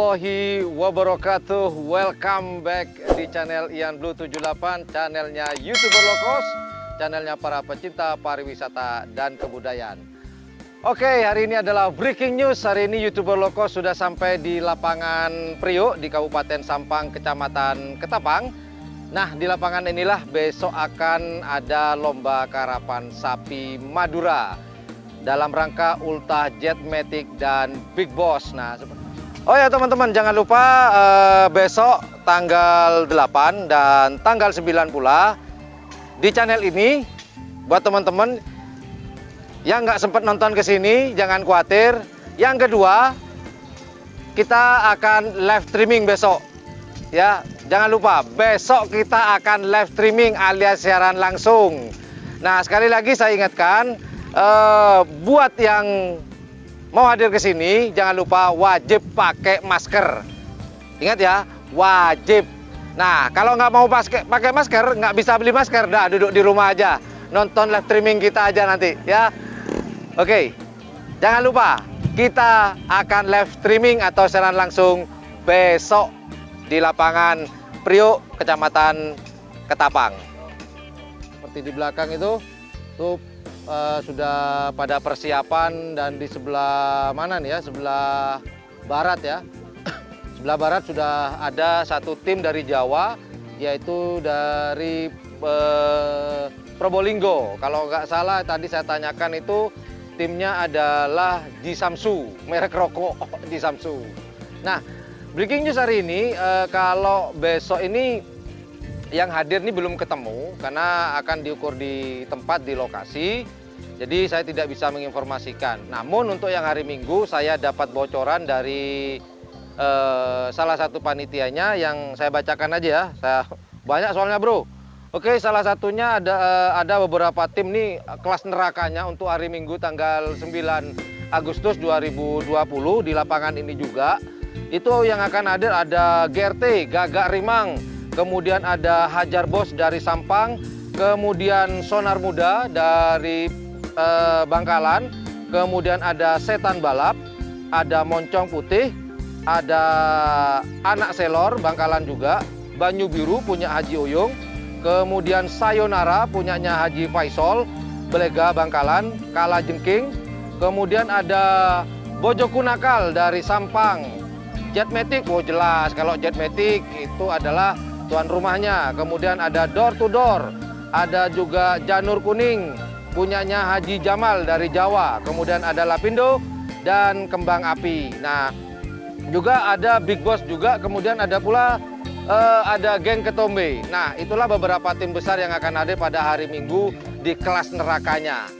warahmatullahi wabarakatuh. Welcome back di channel Ian Blue 78, channelnya YouTuber Low Cost, channelnya para pecinta pariwisata dan kebudayaan. Oke, hari ini adalah breaking news. Hari ini YouTuber Low Cost sudah sampai di lapangan Priok di Kabupaten Sampang, Kecamatan Ketapang. Nah, di lapangan inilah besok akan ada lomba karapan sapi Madura dalam rangka Ultah Jet Matic dan Big Boss. Nah, oh ya teman-teman, jangan lupa besok tanggal 8 dan tanggal 9 pula di channel ini buat teman-teman yang nggak sempat nonton ke sini, jangan khawatir. Yang kedua, kita akan live streaming besok. Ya, jangan lupa besok kita akan live streaming alias siaran langsung. Nah, sekali lagi saya ingatkan, buat yang mau hadir ke sini, jangan lupa wajib pakai masker. Ingat ya, wajib. Nah, kalau nggak mau pakai masker, nggak bisa beli masker, dah duduk di rumah aja, nonton live streaming kita aja nanti, ya. Oke, jangan lupa kita akan live streaming atau siaran langsung besok di lapangan Priok, Kecamatan Ketapang. Seperti di belakang itu, tuh sudah pada persiapan, dan di sebelah mana nih ya, sebelah barat ya. Sebelah barat sudah ada satu tim dari Jawa, yaitu dari Probolinggo. Kalau nggak salah tadi saya tanyakan itu timnya adalah Jisamsu, merek rokok Jisamsu. Nah, breaking news hari ini, kalau besok ini yang hadir ini belum ketemu karena akan diukur di tempat, di lokasi. Jadi saya tidak bisa menginformasikan. Namun untuk yang hari Minggu saya dapat bocoran dari salah satu panitianya yang saya bacakan aja ya. Banyak soalnya bro. Oke, salah satunya ada beberapa tim nih kelas nerakanya untuk hari Minggu tanggal 9 Agustus 2020 di lapangan ini juga. Itu yang akan hadir ada GRT, Gagak Rimang, kemudian ada Hajar Bos dari Sampang, kemudian Sonar Muda dari Bangkalan, kemudian ada Setan Balap, ada Moncong Putih, ada Anak Selor Bangkalan juga, Banyu Biru punya Haji Uyung, kemudian Sayonara punyanya Haji Faisal, Belega Bangkalan, Kala Jengking, kemudian ada Bojo Kunakal dari Sampang, Jet Matic, oh jelas kalau Jet Matic itu adalah tuan rumahnya. Kemudian ada Door to Door, ada juga Janur Kuning punyanya Haji Jamal dari Jawa, kemudian ada Lapindo dan Kembang Api. Nah, juga ada Big Boss juga, kemudian ada pula ada Geng Ketombe. Nah, itulah beberapa tim besar yang akan hadir pada hari Minggu di kelas nerakanya.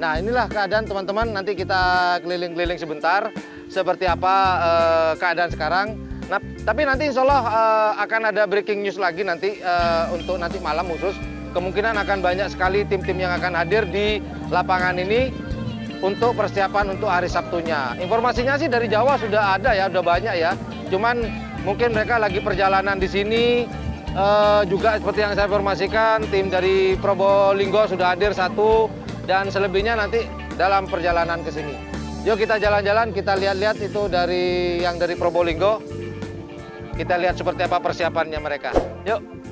Nah, inilah keadaan teman-teman, nanti kita keliling-keliling sebentar seperti apa keadaan sekarang. Nah, tapi nanti insya Allah akan ada breaking news lagi nanti untuk nanti malam khusus. Kemungkinan akan banyak sekali tim-tim yang akan hadir di lapangan ini untuk persiapan untuk hari Sabtunya. Informasinya sih dari Jawa sudah ada ya, udah banyak ya. Cuman mungkin mereka lagi perjalanan di sini. Juga seperti yang saya informasikan, tim dari Probolinggo sudah hadir satu, dan selebihnya nanti dalam perjalanan ke sini. Yuk kita jalan-jalan, kita lihat-lihat itu dari yang dari Probolinggo. Kita lihat seperti apa persiapannya mereka. Yuk.